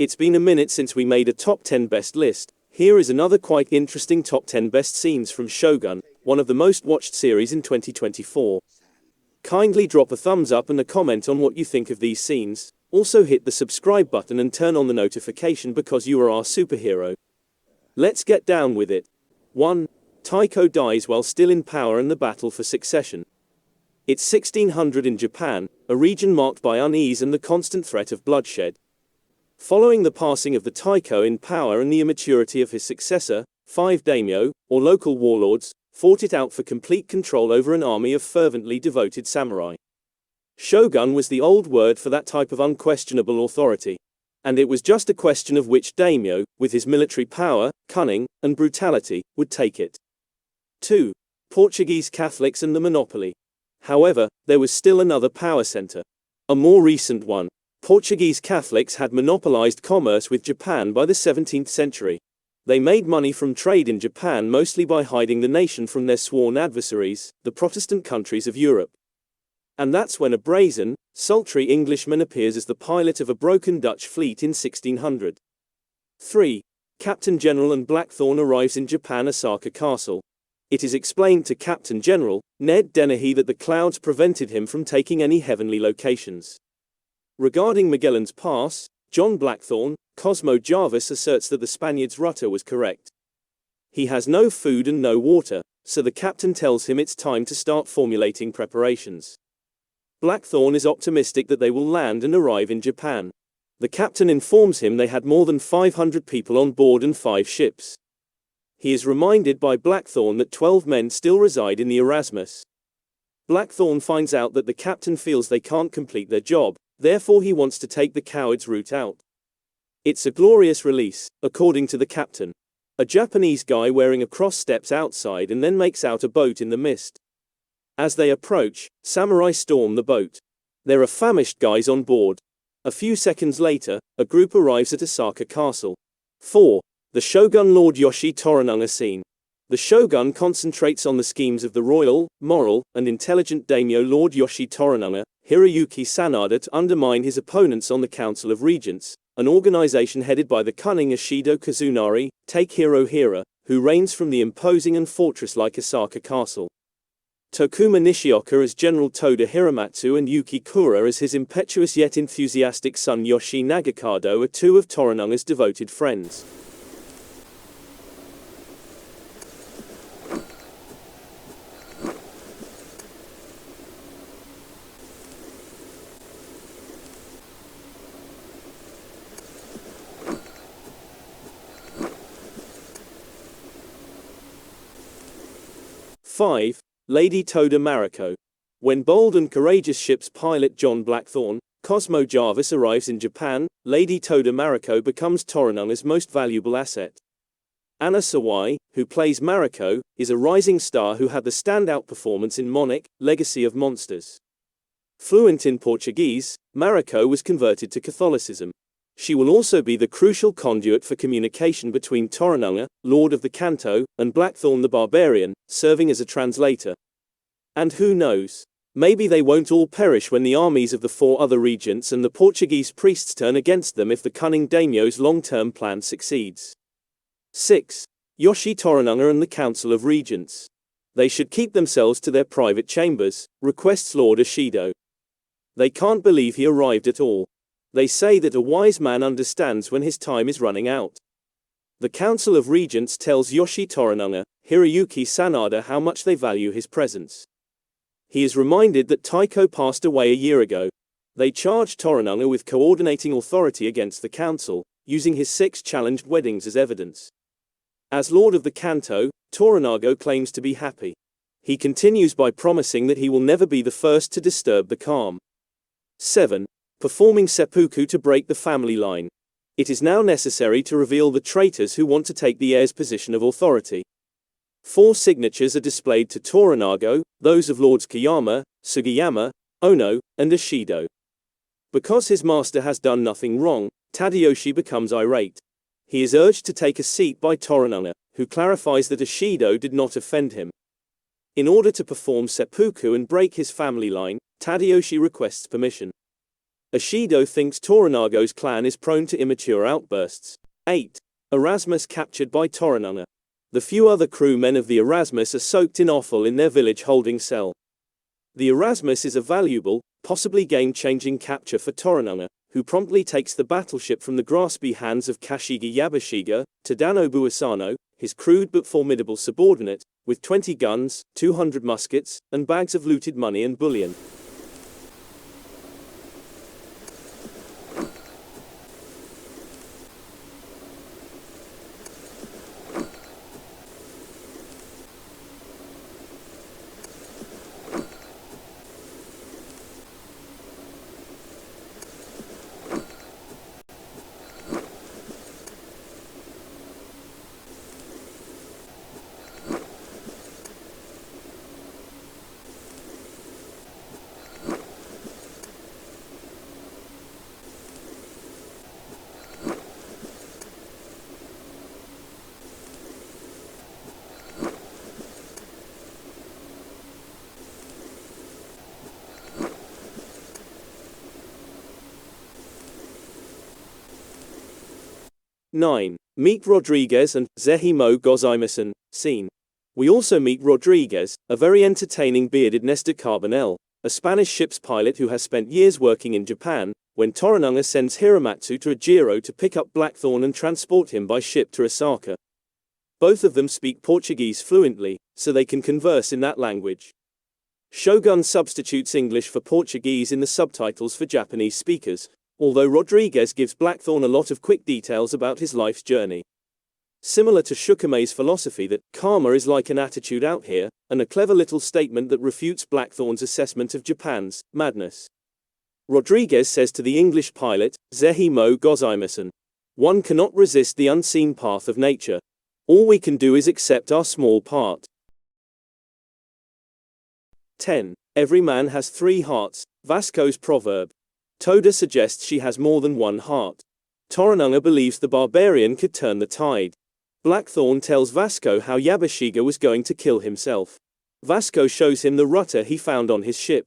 It's been a minute since we made a top 10 best list. Here is another quite interesting top 10 best scenes from Shogun, one of the most watched series in 2024. Kindly drop a thumbs up and a comment on what you think of these scenes. Also hit the subscribe button and turn on the notification because you are our superhero. Let's get down with it. 1. Taiko dies while still in power in the battle for succession. It's 1600 in Japan, a region marked by unease and the constant threat of bloodshed. Following the passing of the Taiko in power and the immaturity of his successor, 5 daimyo, or local warlords, fought it out for complete control over an army of fervently devoted samurai. Shogun was the old word for that type of unquestionable authority. And it was just a question of which daimyo, with his military power, cunning, and brutality, would take it. 2. Portuguese Catholics and the monopoly. However, there was still another power center. A more recent one. Portuguese Catholics had monopolized commerce with Japan by the 17th century. They made money from trade in Japan mostly by hiding the nation from their sworn adversaries, the Protestant countries of Europe. And that's when a brazen, sultry Englishman appears as the pilot of a broken Dutch fleet in 1600. 3. Captain General and Blackthorn arrives in Japan Osaka Castle. It is explained to Captain General, Ned Dennehy, that the clouds prevented him from taking any heavenly locations. Regarding Magellan's Pass, John Blackthorn, Cosmo Jarvis asserts that the Spaniard's rudder was correct. He has no food and no water, so the captain tells him it's time to start formulating preparations. Blackthorn is optimistic that they will land and arrive in Japan. The captain informs him they had more than 500 people on board and 5 ships. He is reminded by Blackthorn that 12 men still reside in the Erasmus. Blackthorn finds out that the captain feels they can't complete their job, therefore he wants to take the coward's route out. It's a glorious release, according to the captain. A Japanese guy wearing a cross steps outside and then makes out a boat in the mist. As they approach, samurai storm the boat. There are famished guys on board. A few seconds later, a group arrives at Osaka Castle. 4. The Shogun Lord Yoshi Toranaga scene. The Shogun concentrates on the schemes of the royal, moral, and intelligent daimyo Lord Yoshi Toranaga, Hiroyuki Sanada, to undermine his opponents on the Council of Regents, an organization headed by the cunning Ishido Kazunari, Takehiro Hira, who reigns from the imposing and fortress-like Osaka Castle. Tokuma Nishioka as General Toda Hiramatsu and Yuki Kura as his impetuous yet enthusiastic son Yoshi Nagakado are 2 of Toranaga's devoted friends. Five. Lady Toda Mariko. When bold and courageous ship's pilot John Blackthorn, Cosmo Jarvis arrives in Japan, Lady Toda Mariko becomes Toranaga's most valuable asset. Anna Sawai, who plays Mariko, is a rising star who had the standout performance in Monarch, Legacy of Monsters. Fluent in Portuguese, Mariko was converted to Catholicism. She will also be the crucial conduit for communication between Toranaga, Lord of the Kanto, and Blackthorn the Barbarian, serving as a translator. And who knows? Maybe they won't all perish when the armies of the 4 other regents and the Portuguese priests turn against them if the cunning daimyo's long-term plan succeeds. 6. Yoshi Toranaga and the Council of Regents. They should keep themselves to their private chambers, requests Lord Ishido. They can't believe he arrived at all. They say that a wise man understands when his time is running out. The Council of Regents tells Yoshi Toranaga, Hiroyuki Sanada, how much they value his presence. He is reminded that Taiko passed away a year ago. They charge Toranaga with coordinating authority against the council, using his 6 challenged weddings as evidence. As Lord of the Kanto, Toranaga claims to be happy. He continues by promising that he will never be the first to disturb the calm. 7. Performing seppuku to break the family line. It is now necessary to reveal the traitors who want to take the heir's position of authority. 4 signatures are displayed to Toranaga, those of Lords Kiyama, Sugiyama, Ono, and Ishido. Because his master has done nothing wrong, Tadayoshi becomes irate. He is urged to take a seat by Toranaga, who clarifies that Ishido did not offend him. In order to perform seppuku and break his family line, Tadayoshi requests permission. Ishido thinks Toranaga's clan is prone to immature outbursts. 8. Erasmus captured by Toranaga. The few other crewmen of the Erasmus are soaked in offal in their village holding cell. The Erasmus is a valuable, possibly game-changing capture for Toranaga, who promptly takes the battleship from the graspy hands of Kashiga Yabashiga, Tadanobu Asano, his crude but formidable subordinate, with 20 guns, 200 muskets, and bags of looted money and bullion. Nine. Meet Rodriguez and Zehi mo gozaimasen. Scene. We also meet Rodriguez, a very entertaining bearded Nestor Carbonell, a Spanish ship's pilot who has spent years working in Japan, when Toranaga sends Hiramatsu to Ajiro to pick up Blackthorn and transport him by ship to Osaka. Both of them speak Portuguese fluently, so they can converse in that language. Shogun substitutes English for Portuguese in the subtitles for Japanese speakers, although Rodriguez gives Blackthorn a lot of quick details about his life's journey. Similar to Shukumei's philosophy that karma is like an attitude out here, and a clever little statement that refutes Blackthorn's assessment of Japan's madness. Rodriguez says to the English pilot, Zehi mo gozaimasen. One cannot resist the unseen path of nature. All we can do is accept our small part. 10. Every man has 3 hearts, Vasco's proverb. Toda suggests she has more than 1 heart. Toranaga believes the barbarian could turn the tide. Blackthorn tells Vasco how Yabashiga was going to kill himself. Vasco shows him the rudder he found on his ship.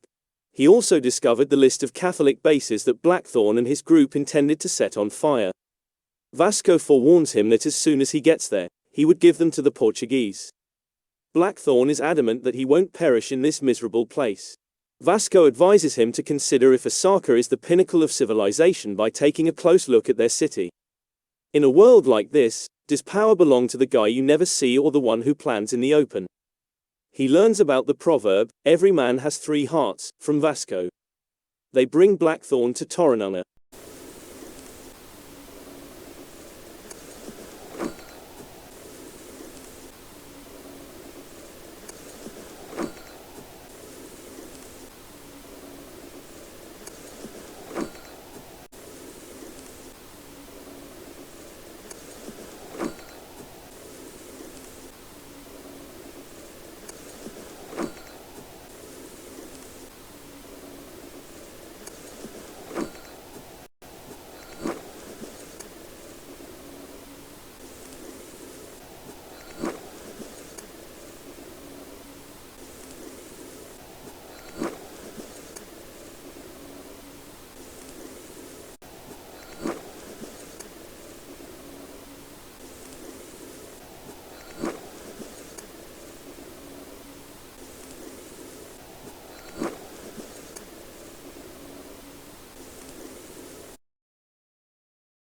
He also discovered the list of Catholic bases that Blackthorn and his group intended to set on fire. Vasco forewarns him that as soon as he gets there, he would give them to the Portuguese. Blackthorn is adamant that he won't perish in this miserable place. Vasco advises him to consider if Osaka is the pinnacle of civilization by taking a close look at their city. In a world like this, does power belong to the guy you never see or the one who plans in the open? He learns about the proverb, every man has 3 hearts, from Vasco. They bring Blackthorn to Toranaga.